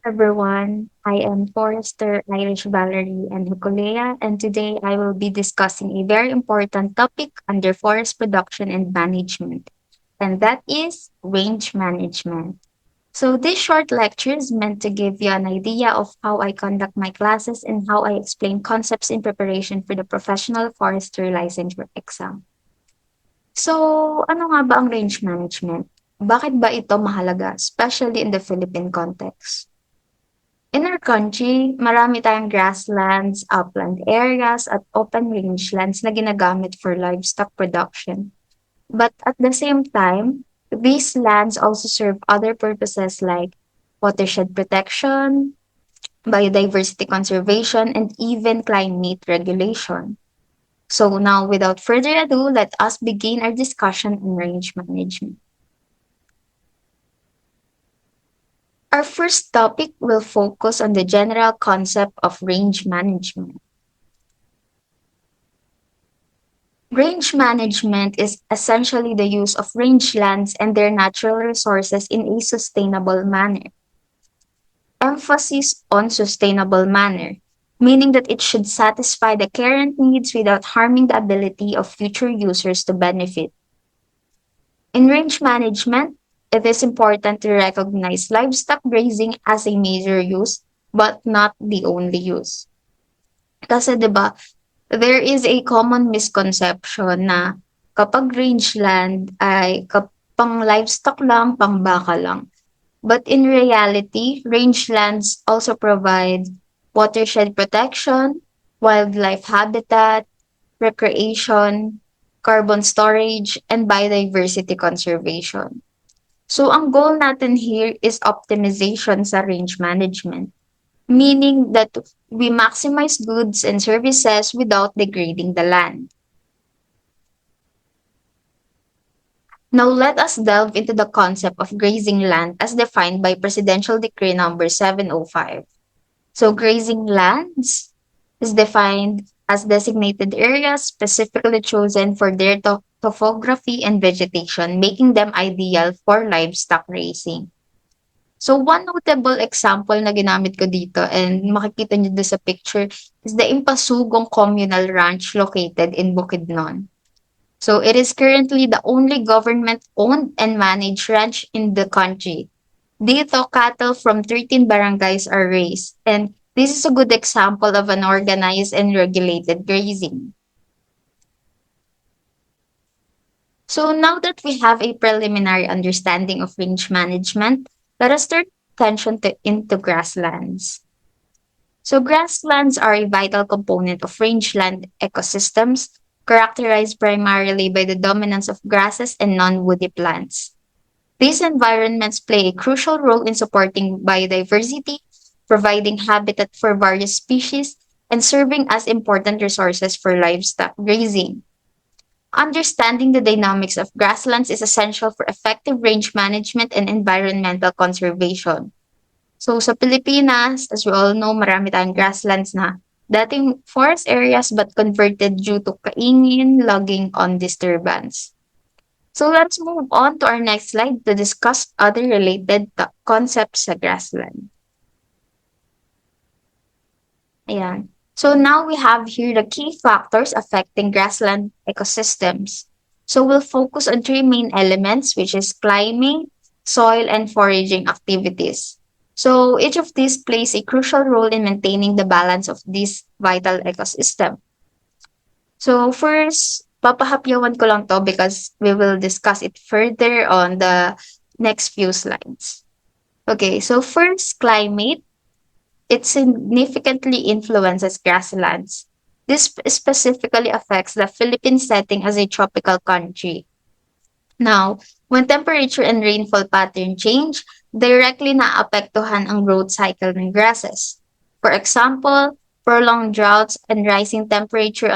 Everyone. I am Forester 𝗪𝗔𝗓𝗪𝗧 and 𝗩𝗑𝗧, and today I will be discussing a very important topic under forest production and management, and that is range management. So this short lecture is meant to give you an idea of how I conduct my classes and how I explain concepts in preparation for the professional forester licensure exam. So, ano nga ba ang range management? Bakit ba ito mahalaga, especially in the Philippine context? In our country, marami tayong grasslands, upland areas, at open rangelands na ginagamit for livestock production. But at the same time, these lands also serve other purposes like watershed protection, biodiversity conservation, and even climate regulation. So now, without further ado, let us begin our discussion on range management. Our first topic will focus on the general concept of range management. Range management is essentially the use of rangelands and their natural resources in a sustainable manner. Emphasis on sustainable manner, meaning that it should satisfy the current needs without harming the ability of future users to benefit. In range management, it is important to recognize livestock grazing as a major use, but not the only use. Kasi 'di ba, there is a common misconception na kapag rangeland ay pang livestock lang, pang baka lang. But in reality, rangelands also provide watershed protection, wildlife habitat, recreation, carbon storage, and biodiversity conservation. So ang goal natin here is optimization sa range management, meaning that we maximize goods and services without degrading the land. Now let us delve into the concept of grazing land as defined by Presidential Decree number 705. So grazing lands is defined as designated areas specifically chosen for their topography and vegetation, making them ideal for livestock raising. So one notable example na ginamit ko dito and makikita niyo doon sa picture is the Impasugong Communal Ranch located in Bukidnon. So it is currently the only government-owned and managed ranch in the country. Dito, cattle from 13 barangays are raised, and this is a good example of an organized and regulated grazing. So now that we have a preliminary understanding of range management, let us turn attention into grasslands. So grasslands are a vital component of rangeland ecosystems, characterized primarily by the dominance of grasses and non-woody plants. These environments play a crucial role in supporting biodiversity, providing habitat for various species, and serving as important resources for livestock grazing. Understanding the dynamics of grasslands is essential for effective range management and environmental conservation. So sa Pilipinas, as we all know, marami tayong grasslands na dating forest areas but converted due to kaingin, logging on disturbance. So let's move on to our next slide to discuss other related concepts sa grassland. Ayan. So now we have here the key factors affecting grassland ecosystems. So we'll focus on three main elements, which is climbing, soil, and foraging activities. So each of these plays a crucial role in maintaining the balance of this vital ecosystem. So first, papahapyawan ko lang to because we will discuss it further on the next few slides. Okay, so first, climate. It significantly influences grasslands. This specifically affects the Philippine setting as a tropical country. Now, when temperature and rainfall pattern change, directly naapektuhan ang growth cycle ng grasses. For example, prolonged droughts and rising temperature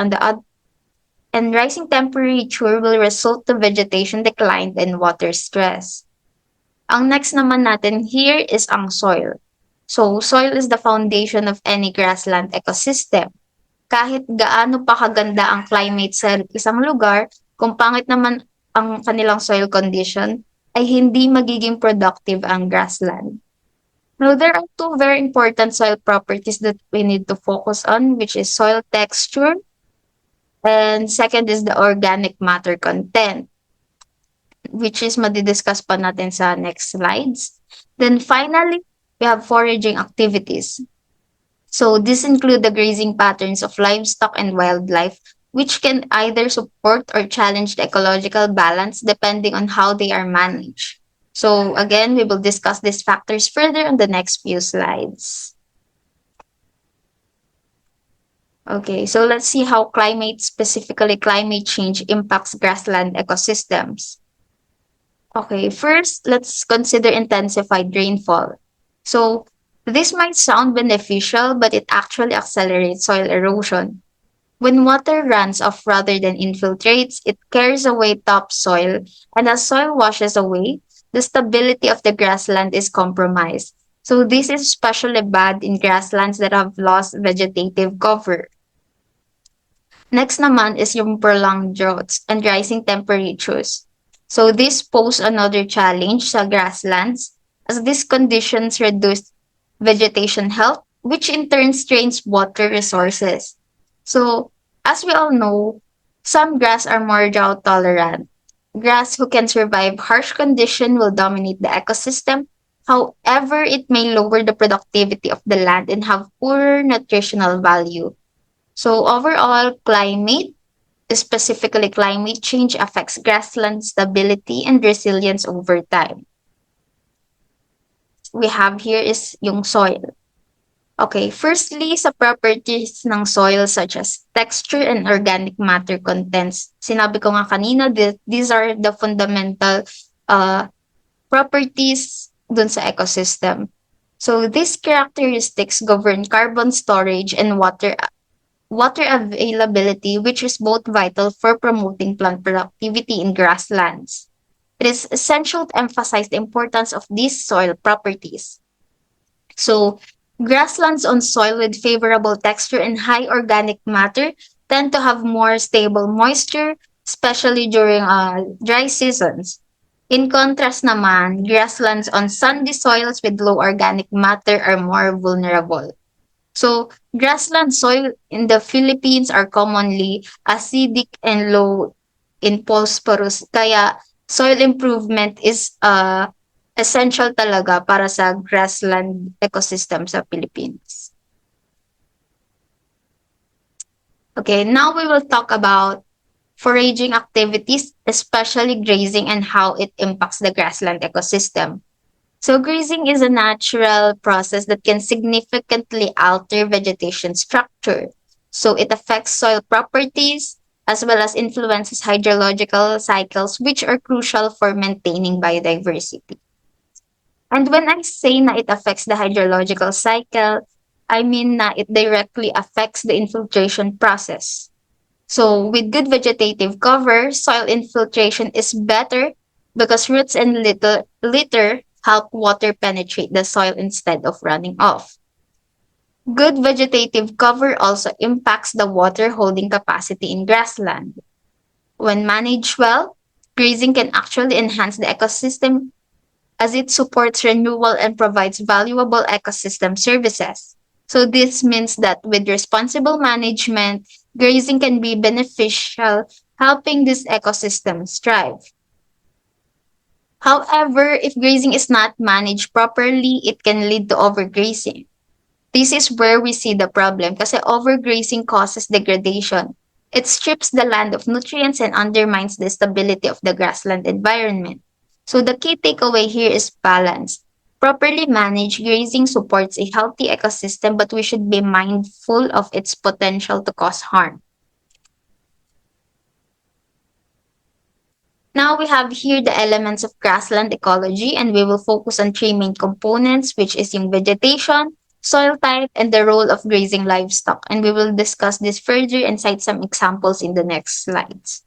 will result to vegetation decline and water stress. Ang next naman natin here is ang soil. So, soil is the foundation of any grassland ecosystem. Kahit gaano pa kaganda ang climate sa isang lugar, kung pangit naman ang kanilang soil condition, ay hindi magiging productive ang grassland. Now, there are two very important soil properties that we need to focus on, which is soil texture, and second is the organic matter content, which is madidiscuss pa natin sa next slides. Then finally, we have foraging activities. So this include the grazing patterns of livestock and wildlife, which can either support or challenge the ecological balance depending on how they are managed. So again, we will discuss these factors further on the next few slides. Okay, so let's see how climate, specifically climate change, impacts grassland ecosystems. Okay, first, let's consider intensified rainfall. So, this might sound beneficial, but it actually accelerates soil erosion. When water runs off rather than infiltrates, it carries away topsoil, and as soil washes away, the stability of the grassland is compromised. So, this is especially bad in grasslands that have lost vegetative cover. Next naman is yung prolonged droughts and rising temperatures. So this pose another challenge sa grasslands as these conditions reduce vegetation health, which in turn strains water resources. So as we all know, some grass are more drought tolerant. Grass who can survive harsh condition will dominate the ecosystem. However, it may lower the productivity of the land and have poorer nutritional value. So overall, climate, specifically climate change, affects grassland stability and resilience over time. We have here is yung soil. Okay, firstly, sa properties ng soil such as texture and organic matter contents. Sinabi ko nga kanina, these are the fundamental properties dun sa ecosystem. So these characteristics govern carbon storage and water availability, which is both vital for promoting plant productivity in grasslands. It is essential to emphasize the importance of these soil properties. So, grasslands on soil with favorable texture and high organic matter tend to have more stable moisture, especially during dry seasons. In contrast naman, grasslands on sandy soils with low organic matter are more vulnerable. So, grassland soil in the Philippines are commonly acidic and low in phosphorus. Kaya, soil improvement is essential talaga para sa grassland ecosystem sa Philippines. Okay, now we will talk about foraging activities, especially grazing and how it impacts the grassland ecosystem. So grazing is a natural process that can significantly alter vegetation structure. So it affects soil properties as well as influences hydrological cycles, which are crucial for maintaining biodiversity. And when I say na it affects the hydrological cycle, I mean na it directly affects the infiltration process. So with good vegetative cover, soil infiltration is better because roots and litter help water penetrate the soil instead of running off. Good vegetative cover also impacts the water holding capacity in grassland. When managed well, grazing can actually enhance the ecosystem as it supports renewal and provides valuable ecosystem services. So this means that with responsible management, grazing can be beneficial, helping these ecosystems thrive. However, if grazing is not managed properly, it can lead to overgrazing. This is where we see the problem kasi overgrazing causes degradation. It strips the land of nutrients and undermines the stability of the grassland environment. So the key takeaway here is balance. Properly managed grazing supports a healthy ecosystem, but we should be mindful of its potential to cause harm. Now we have here the elements of grassland ecology, and we will focus on three main components, which is yung vegetation, soil type, and the role of grazing livestock. And we will discuss this further and cite some examples in the next slides.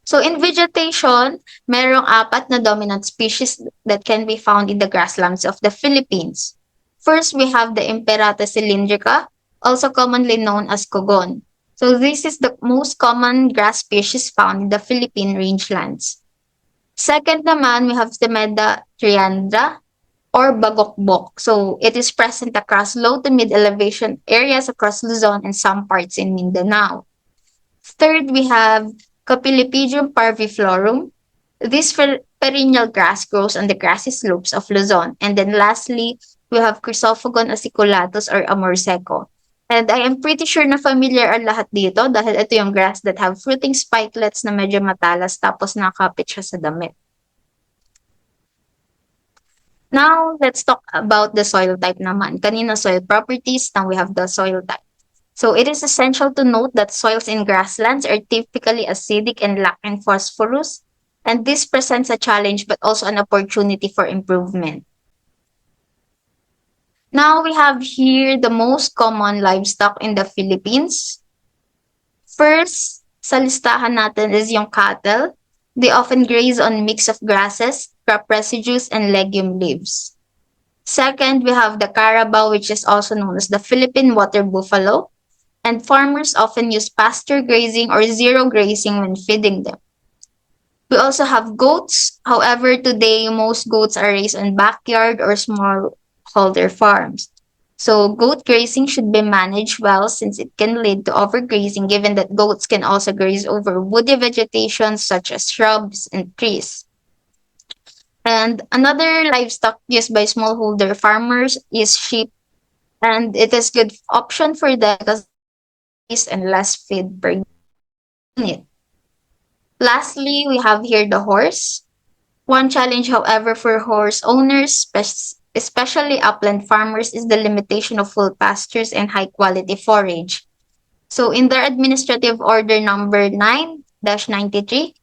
So in vegetation, merong 4 na dominant species that can be found in the grasslands of the Philippines. First, we have the 𝗙𝗢𝗪𝗔𝗕𝗢𝗥𝗔𝗕𝗓, also commonly known as cogon. So this is the most common grass species found in the Philippine rangelands. Second naman, we have 𝗪𝗪𝗪𝗪𝗪𝗪𝗪𝗪𝗪𝗪𝗪 or bagokbok. So it is present across low to mid elevation areas across Luzon and some parts in Mindanao. Third, we have Capilipedium parviflorum. This perennial grass grows on the grassy slopes of Luzon. And then lastly, we have Chrysophagon aciculatus or amor seco. And I am pretty sure na familiar ang lahat dito dahil ito yung grass that have fruiting spikelets na medyo matalas tapos nakapit siya sa damit. Now, let's talk about the soil type naman. Kanina soil properties, now we have the soil type. So it is essential to note that soils in grasslands are typically acidic and lack in phosphorus, and this presents a challenge but also an opportunity for improvement. Now we have here the most common livestock in the Philippines. First, sa listahan natin is yung cattle. They often graze on mix of grasses, crop residues, and legume leaves. Second, we have the carabao, which is also known as the Philippine water buffalo. And farmers often use pasture grazing or zero grazing when feeding them. We also have goats. However, today, most goats are raised on backyard or smallholder farms. So goat grazing should be managed well since it can lead to overgrazing given that goats can also graze over woody vegetation such as shrubs and trees. And another livestock used by smallholder farmers is sheep, and it is good option for them because and less feed per unit. Lastly, we have here the horse. One challenge, however, for horse owners, especially upland farmers, is the limitation of full pastures and high-quality forage. So in their Administrative Order number 9-93,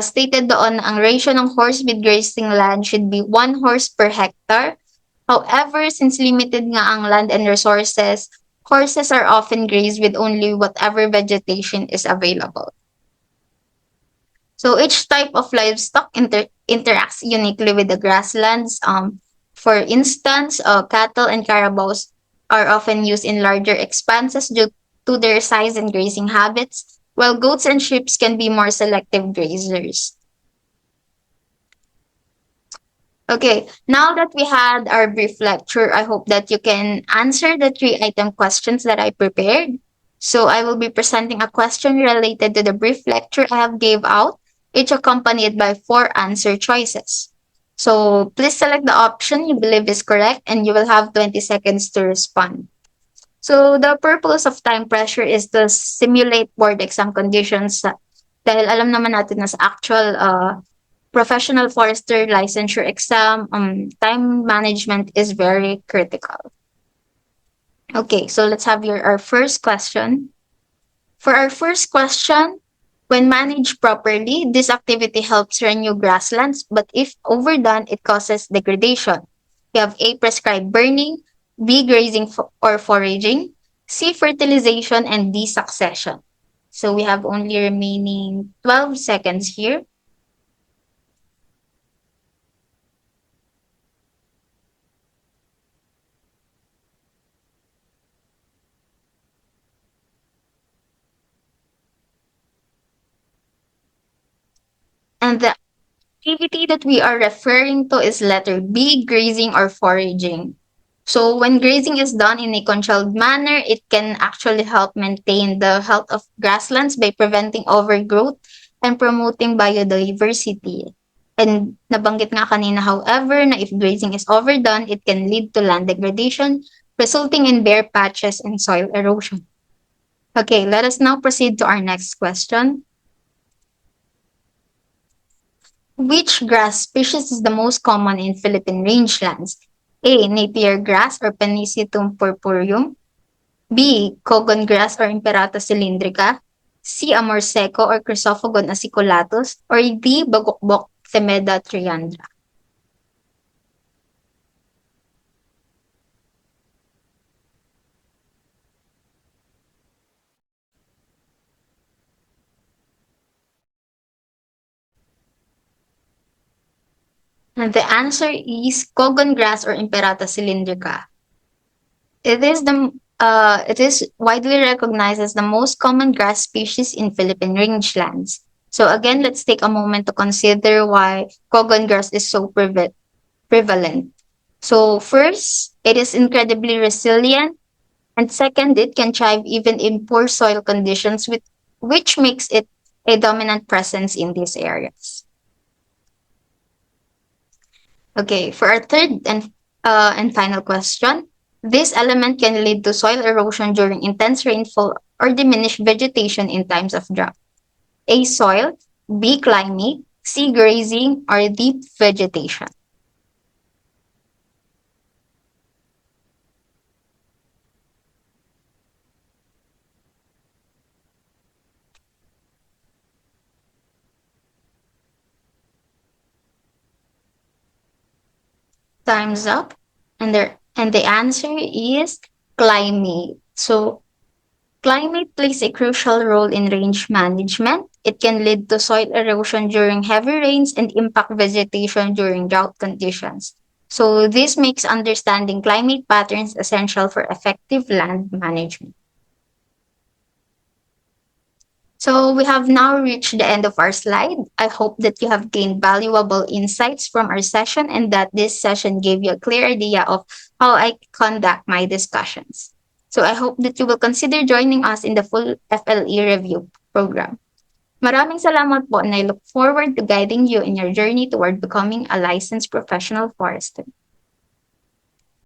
stated doon ang ratio ng horse with grazing land should be 1 horse per hectare. However, since limited nga ang land and resources, horses are often grazed with only whatever vegetation is available. So each type of livestock interacts uniquely with the grasslands. For instance, cattle and carabaos are often used in larger expanses due to their size and grazing habits, while goats and sheep can be more selective grazers. Okay, now that we had our brief lecture, I hope that you can answer the 3-item questions that I prepared. So I will be presenting a question related to the brief lecture I have gave out, each accompanied by 4 answer choices. So please select the option you believe is correct and you will have 20 seconds to respond. So the purpose of time pressure is to simulate board exam conditions dahil alam naman natin na sa actual professional forester licensure exam, time management is very critical. Okay, so let's have here our first question. For our first question, when managed properly, this activity helps renew grasslands, but if overdone, it causes degradation. We have A, prescribed burning, B, grazing or foraging, C, fertilization, and D, succession. So we have only remaining 12 seconds here. And the activity that we are referring to is letter B, grazing or foraging. So when grazing is done in a controlled manner, it can actually help maintain the health of grasslands by preventing overgrowth and promoting biodiversity. And nabanggit nga kanina, however, na if grazing is overdone, it can lead to land degradation, resulting in bare patches and soil erosion. Okay, let us now proceed to our next question. Which grass species is the most common in Philippine rangelands? A, napier grass or Panicetum purpureum. B, cogon grass or Imperata cylindrica. C, amor seco or Chrysophagon aciculatus. Or D, bagokbok 𝗪𝗏𝗪𝗏𝗧 triandra. And the answer is cogon grass or Imperata cylindrica. It is widely recognized as the most common grass species in Philippine rangelands. So again, let's take a moment to consider why cogon grass is so prevalent. So first, it is incredibly resilient. And second, it can thrive even in poor soil conditions, which makes it a dominant presence in these areas. Okay, for our third and final question, this element can lead to soil erosion during intense rainfall or diminished vegetation in times of drought. A, soil, B, climate, C, grazing, or D, vegetation. Time's up. And the answer is climate. So climate plays a crucial role in range management. It can lead to soil erosion during heavy rains and impact vegetation during drought conditions. So this makes understanding climate patterns essential for effective land management. So we have now reached the end of our slide. I hope that you have gained valuable insights from our session and that this session gave you a clear idea of how I conduct my discussions. So I hope that you will consider joining us in the full FLE review program. Maraming salamat po and I look forward to guiding you in your journey toward becoming a licensed professional forester.